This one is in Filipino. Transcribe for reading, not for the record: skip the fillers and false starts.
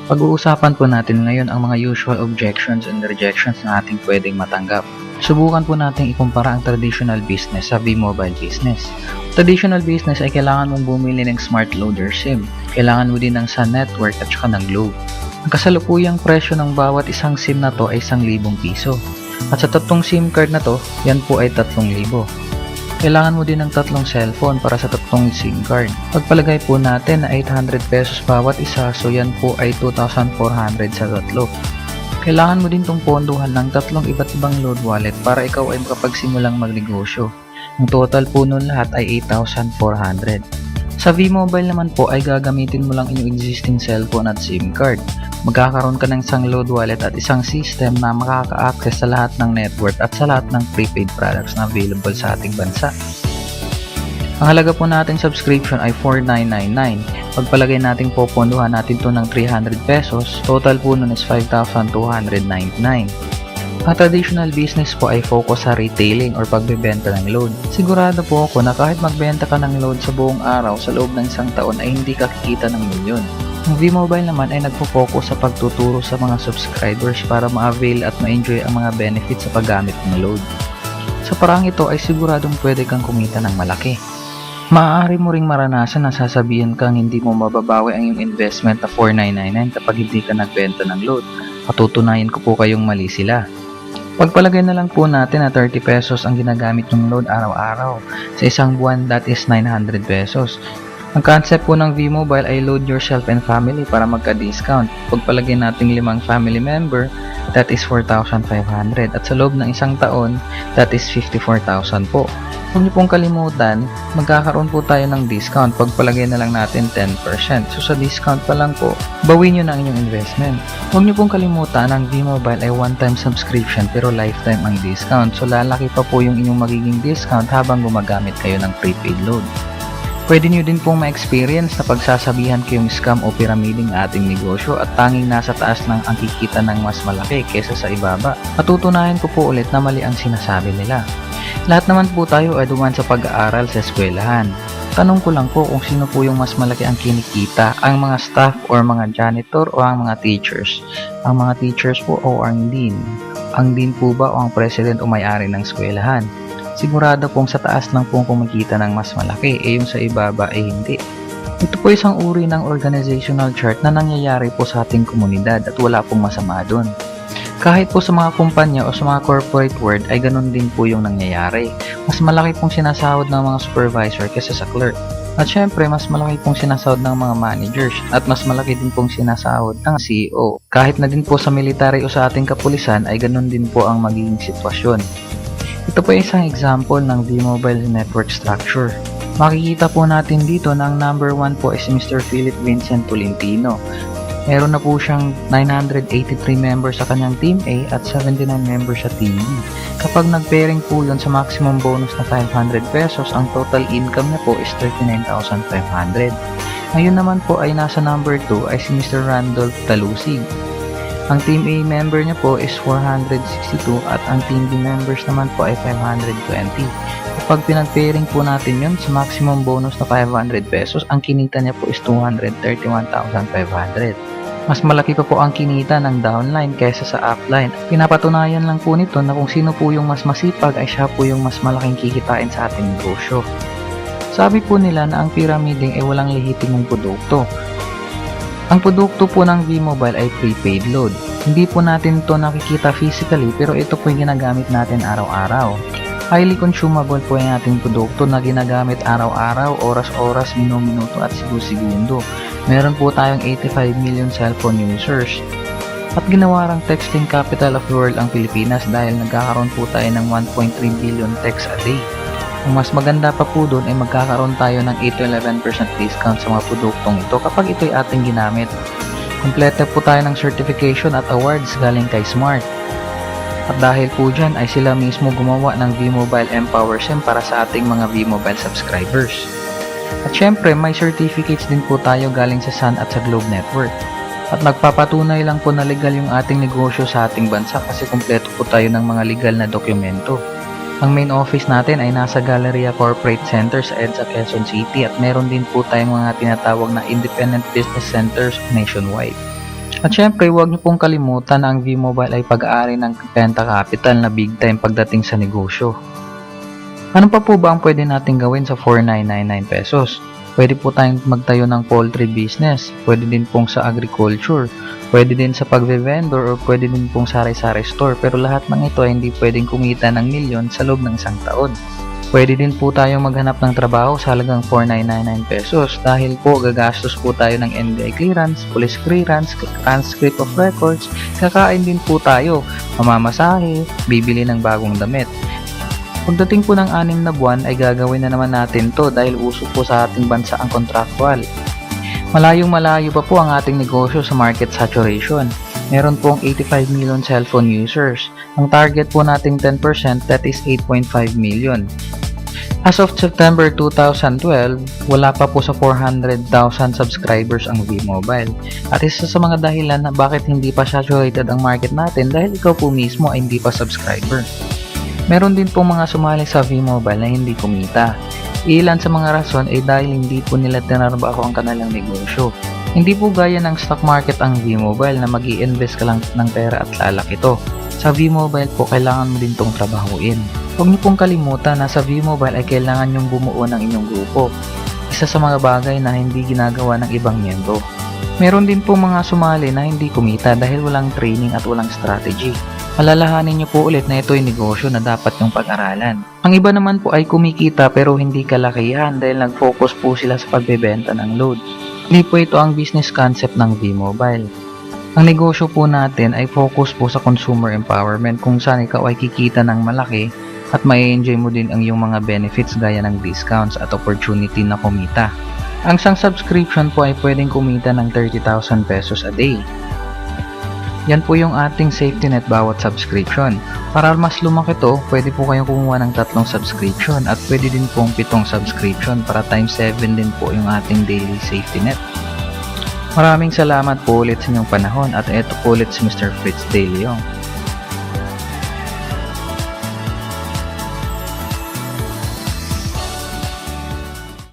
Pag-uusapan po natin ngayon ang mga usual objections and rejections na ating pwedeng matanggap. Subukan po natin ikumpara ang traditional business sa V-Mobile business. Traditional business ay kailangan mong bumili ng smart loader SIM. Kailangan mo din ng Sun Network at saka ng Globe. Ang kasalukuyang presyo ng bawat isang SIM na to ay 1,000 piso. At sa tatlong SIM card na to, yan po ay 3,000. Kailangan mo din ng tatlong cellphone para sa tatlong SIM card. Pagpalagay po natin na 800 pesos bawat isa, so yan po ay 2,400 sa tatlo. Kailangan mo din tong ponduhan ng tatlong iba't ibang load wallet para ikaw ay makapagsimulang magnegosyo. Ang total po nun lahat ay 8,400. Sa V-Mobile naman po ay gagamitin mo lang inyong existing cellphone at SIM card. Magkakaroon ka ng isang load wallet at isang system na makaka-access sa lahat ng network at sa lahat ng prepaid products na available sa ating bansa. Ang halaga po nating subscription ay 4,999. Pagpalagay natin poponduhan natin to ng 300 pesos, total po nun is 5,299. Ang traditional business po ay focus sa retailing or pagbebenta ng load. Sigurado po ako na kahit magbenta ka ng load sa buong araw sa loob ng isang taon ay hindi ka kikita ng milyon. Ang V-Mobile naman ay nagpo-focus sa pagtuturo sa mga subscribers para ma-avail at ma-enjoy ang mga benefits sa paggamit ng load. Sa parang ito ay siguradong pwede kang kumita ng malaki. Maaari mo ring maranasan na sasabihin kang hindi mo mababawi ang iyong investment na 4,999 kapag hindi ka nagbenta ng load. Patutunayan ko po kayong mali sila. Pagpalagay na lang po natin na 30 pesos ang ginagamit ng load araw-araw. Sa isang buwan, that is 900 pesos. Ang concept po ng V-Mobile ay load yourself and family para magka-discount. Pagpalagay natin 5 family member, that is 4,500. At sa loob ng isang taon, that is 54,000 po. Huwag niyo pong kalimutan, magkakaroon po tayo ng discount. Pagpalagay na lang natin 10%. So sa discount pa lang po, bawin niyo na ang inyong investment. Huwag niyo pong kalimutan, ang V-Mobile ay one-time subscription pero lifetime ang discount. So lalaki pa po yung inyong magiging discount habang gumagamit kayo ng prepaid load. Pwede nyo din pong ma-experience na pagsasabihan kayong scam o piramiding ating negosyo at tanging nasa taas lang ang kikita ng mas malaki kesa sa ibaba. Patutunayan ko po ulit na mali ang sinasabi nila. Lahat naman po tayo ay duman sa pag-aaral sa eskwelahan. Tanong ko lang po kung sino po yung mas malaki ang kinikita, ang mga staff or mga janitor o ang mga teachers. Ang mga teachers po o ang dean. Ang dean po ba o ang president o may-ari ng eskwelahan? Sigurado pong sa taas lang pong kumikita ng mas malaki, yung sa ibaba ay hindi. Ito po isang uri ng organizational chart na nangyayari po sa ating komunidad at wala pong masama doon. Kahit po sa mga kumpanya o sa mga corporate world ay ganun din po yung nangyayari. Mas malaki pong sinasahod ng mga supervisor kaysa sa clerk. At syempre, mas malaki pong sinasahod ng mga managers at mas malaki din pong sinasahod ng CEO. Kahit na din po sa military o sa ating kapulisan ay ganun din po ang magiging sitwasyon. Ito po isang example ng V-Mobile network structure. Makikita po natin dito na ang number 1 po is Mr. Philip Vincent Tolentino. Meron na po siyang 983 members sa kanyang Team A at 79 members sa Team B. Kapag nag-pairing po yun sa maximum bonus na 500 pesos, ang total income niya po is 39,500. Ngayon naman po ay nasa number 2 ay si Mr. Randolph Talusig. Ang Team A member niya po is 462 at ang Team B members naman po ay 520. Kapag pinag-pairing po natin yun sa maximum bonus na 500 pesos, ang kinita niya po is 231,500. Mas malaki pa po ang kinita ng downline kaysa sa upline. Pinapatunayan lang po nito na kung sino po yung mas masipag ay siya po yung mas malaking kikitain sa ating negosyo. Sabi po nila na ang pyramiding ay walang lehitimong produkto. Ang produkto po ng V-Mobile ay prepaid load. Hindi po natin ito nakikita physically pero ito po yung ginagamit natin araw-araw. Highly consumable po yung ating produkto na ginagamit araw-araw, oras-oras, minuto at segundo. Meron po tayong 85 million cellphone users. At ginawarang texting capital of the world ang Pilipinas dahil nagkakaroon po tayo ng 1.3 billion texts a day. Ang mas maganda pa po doon ay magkakaroon tayo ng 8-11% discount sa mga produktong ito kapag ito'y ating ginamit. Kompleto po tayo ng certification at awards galing kay Smart. At dahil po dyan ay sila mismo gumawa ng V-Mobile Empower SIM para sa ating mga V-Mobile subscribers. At syempre may certificates din po tayo galing sa Sun at sa Globe Network. At nagpapatunay lang po na legal yung ating negosyo sa ating bansa kasi kompleto po tayo ng mga legal na dokumento. Ang main office natin ay nasa Galleria Corporate Center sa EDSA Quezon City at meron din po tayong mga tinatawag na Independent Business Centers nationwide. At syempre, huwag niyo pong kalimutan na ang V-Mobile ay pag-aari ng Penta Capital na big time pagdating sa negosyo. Ano pa po ba ang pwede natin gawin sa 4,999 pesos? Pwede po tayong magtayo ng poultry business, pwede din pong sa agriculture, pwede din sa pagbe-vendor o pwede din pong sari-sari store, pero lahat ng ito ay hindi pwedeng kumita ng milyon sa loob ng isang taon. Pwede din po tayong maghanap ng trabaho sa halagang 4,999 pesos dahil po gagastos po tayo ng NBI clearance, police clearance, transcript of records, kakain din po tayo, mamamasahe, bibili ng bagong damit. Pagdating po ng 6 na buwan ay gagawin na naman natin to dahil uso po sa ating bansa ang contractual. Malayong malayo pa po ang ating negosyo sa market saturation. Meron pong 85 million cellphone users. Ang target po nating 10% that is 8.5 million. As of September 2012, wala pa po sa 400,000 subscribers ang V-Mobile. At isa sa mga dahilan na bakit hindi pa saturated ang market natin dahil ikaw po mismo ay hindi pa subscriber. Meron din pong mga sumali sa V-Mobile na hindi kumita. Ilan sa mga rason ay dahil hindi po nila tinarbaho ang kanilang negosyo. Hindi po gaya ng stock market ang V-Mobile na mag-i-invest ka lang ng pera at lalaki ito. Sa V-Mobile po kailangan mo din itong trabahuin. Huwag niyo pong kalimutan na sa V-Mobile ay kailangan nyong bumuo ng inyong grupo. Isa sa mga bagay na hindi ginagawa ng ibang miyembro. Meron din po mga sumali na hindi kumita dahil walang training at walang strategy. Alalahanin niyo po ulit na ito ay negosyo na dapat yung pag-aralan. Ang iba naman po ay kumikita pero hindi kalakihan dahil nag-focus po sila sa pagbebenta ng load. Hindi po ito ang business concept ng V-Mobile. Ang negosyo po natin ay focus po sa consumer empowerment kung saan ikaw ay kikita ng malaki at mai-enjoy mo din ang iyong mga benefits gaya ng discounts at opportunity na kumita. Ang isang subscription po ay pwedeng kumita ng 30,000 pesos a day. Yan po yung ating safety net bawat subscription. Para mas lumaki to, pwede po kayong kumuha ng 3 subscription at pwede din pong 7 subscription para times 7 din po yung ating daily safety net. Maraming salamat po ulit sa inyong panahon at ito po ulit si Mr. Fritz De Leon.